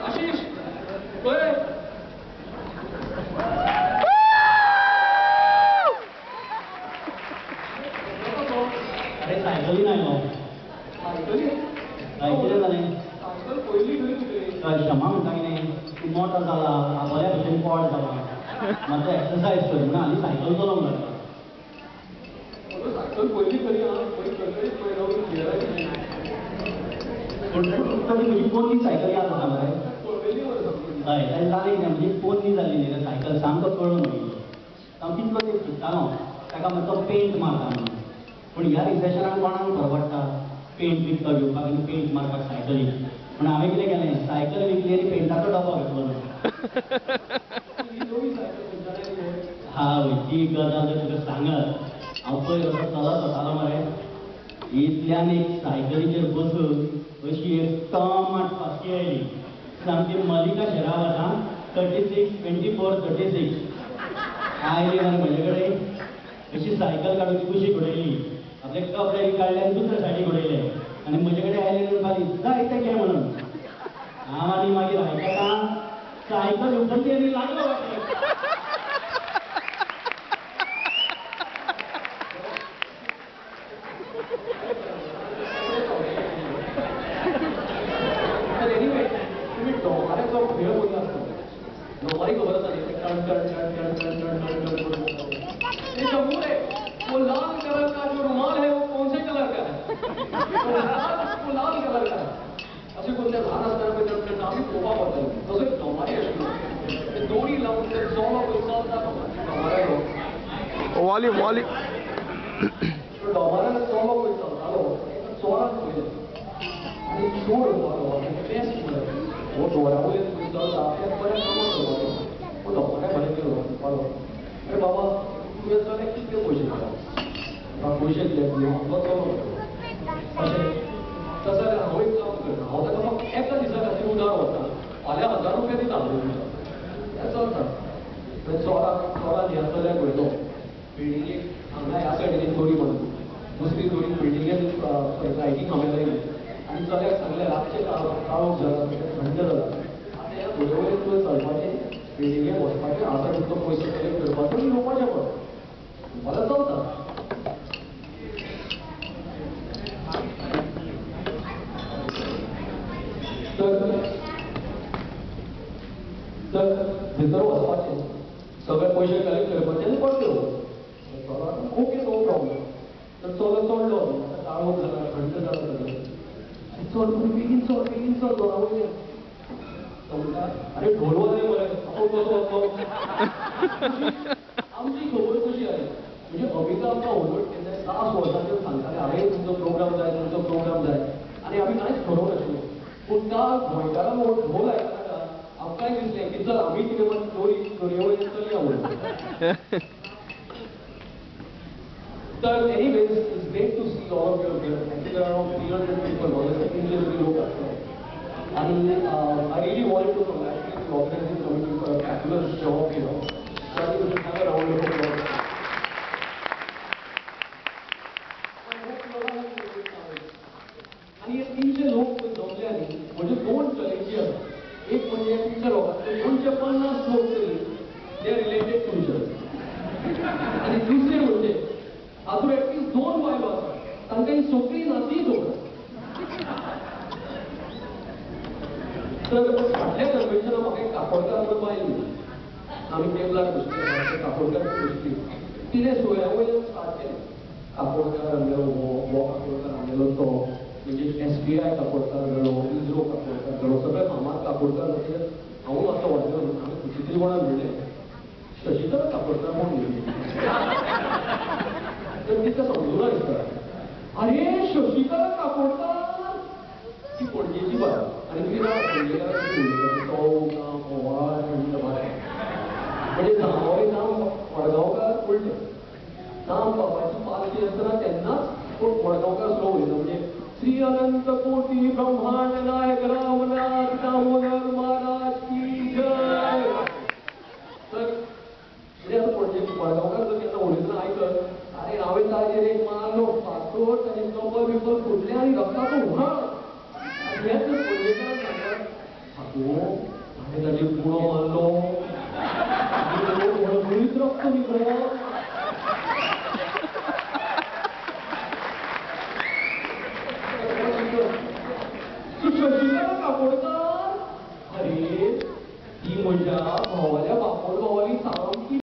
आशिष अरे सायकली नाही मग सायकली सायकली जाले सायकल पहिली घरी कुठे क्षमा म्हणटा की नाही तूं मोठो जाला बऱ्या भशेन पोट जाला मात एक्सरसायज कर म्हणून आनी सायकल चलोवंक लागता सायकल पहिली खरी हां पयली खरखरीत पळयलो घेरायची पूण तरी म्हजी पोरणी सायकल याद आसा मरे पळयली मरे हय ताणें जालें कितें म्हणजे पोरणी जाल्ली न्ही रे सायकल सामको कळून मागिल्लो हांव कितलो तें चिंत्तालो ताका मातसो पेंट मारता म्हणून पूण ह्या रिसेशनाक कोणाक परवडटा पेंट विकतो घेवपाक आनी पेंट मारपाक सायकली पूण हांवें कितें केलें सायकल विकली आनी पेंटाचो डबो घेतलो हांव ती गजाल जर तुका सांगत हांव पयर असो चलत वतालो मरे इतल्यान एक सायकलीचेर बसून अशी एक टमाट फाशी आयली सामकी मलिका शेरावत आं 36, 24, 36 आयली मरे म्हजे कडेन अशी सायकल काडून कुशीक उडयली आपले कपडे काडले आनी दुसरे सायडीक उडयले आनी म्हजे कडेन आयले म्हणपाली जाय तें घे म्हणून हांव आनी मागीर आयकता सायकल उखलली आनी लागलो वाटेक तुम्ही डोंगराचो खेळ बोलला डोंगराही खबर आसा न्ही टन टन टन टन टन टन टन टन ये जम्मू है वो लाल कलर का जो रुमाल है वो कौन से कलर का है वो लाल कलर का है असे कोणत्या लहान असताना त्याचं आम्ही कोपा पडतो तसं डोंगराही असतो दोरी लावून ते सोमा पैसा वाली वाली डोंगराला सोमा पैसा झालो चोरात पडले आणि चोर होता बेस्ट वो डोळ्यामुळे आपल्या बऱ्याच कामात करतो वो डोंगऱ्या भरे केलो पालो अरे बाबा तुवें चले कितले पयशे काडा पयशे दिले हांव चलो अशें तसो जाल्यार हांव एक काम करता हांव ताका फक्त एका दिसा खातीर उदार वता फाल्यां 1000 रुपया दिता हांव हें चलता चोरान ह्या चल्याक वयलो बिल्डिंगेक हांगा ह्या सायडीन दोरी म्हणून दुसरी दोरी बिल्डिंगेन सायडीक हांवें लायली आनी चल्याक सांगलें रातचें काळोख जाला थंड जाला आतां ह्या घोडे वयल्यान तुवें चलपाचें बिल्डिंगेक वचपाचें हांगा तुमचो पयसो कलेक्ट करपाचो आनी येवपाचें पळय मला चलता तर भितर वचपाचें सगळे पयशे कलेक्ट करपाचे आनी परते येवपाचें ओके नो प्रॉब्लम तर चलो चडलो आतां काळोख जाला थंड जाला सगळें चल बेगीन चल घरा वयल्यान तो म्हणटा अरे ढोलवाले मरे हांव कसो वचो आमची खबर कशी आली म्हणजे अभिता आमकां ओवरलोड केन्ना 6 वर्सांचेर सांगताले हांवें तुमचो प्रोग्राम जाय आनी आमी कांयच ठरोवंक नाशिल्लें पूण त्या गोंयकारान हो ढोल आयकनाका आमकांय दिसलें की चल आमी कितें मात दोरये वयल्यान चलया म्हणून तर anyways it's great to see all of you here actually around 300 people always Indian लोक आसतात आणि I really wanted to congratulate the organizing committee for a fabulous job, you know. So I think we should have a round of applause. आणि हे 300 लोक जमले आणि म्हणजे 2 चॅलेंजी असतात एक म्हणजे 300 लोकांचे 250 लोक तरी दे रिलेटेड टू इच अदर आणि दुसरे म्हणजे हातून ॲटलिस्ट 2 बायलो आसात तांकां ही सगळी नाती जोडतात तर फाटल्या कन्व्हेन्शनाक म्हाका एक काकोडकार म्हणून बायल मेळ्ळी आमी टेबलार बसले काकोडकार बसली तिणें सोया वयल्यान स्टार्ट केलें काकोडकार आमगेलो हो काकोडकार आमगेलो तो म्हणजे SBI काकोडकार मेळ्ळो इस्रो काकोडकार मेळ्ळो सगळे फामाद काकोडकार म्हणजे हांव मातसो व्हडलो आमी कुशीतरी कोणाक मेळ्ळे शशिकला काकोडकार म्हणून मेळ्ळी तर तिका समजुना दिसता अरे शशिकला काकोडकार ती पणजेची बाय आणि ती पणजेकाराची तो गांव ओवाळ म्हणजे जांभोळी नांव मडगांवकार उलटें नांव बाबाची पालखी आसतना तेन्नाच पूण मडगांवकार स्लो उलयता म्हणजे श्री अनंत कोटी ब्रह्मांड नायक रामनाथ दामोदर महाराज की जय तर म्हणजे आता पणजेची मडगांवकार जर केन्ना उलयतना आयकत अरे हांवें ताजेर एक मारलो फाटोट आनी कबर बिबर फुटलें आनी रक्ताचो व्हाळ हेंच पणजे म्हज्या भावाल्या बापोल भावाली सामकी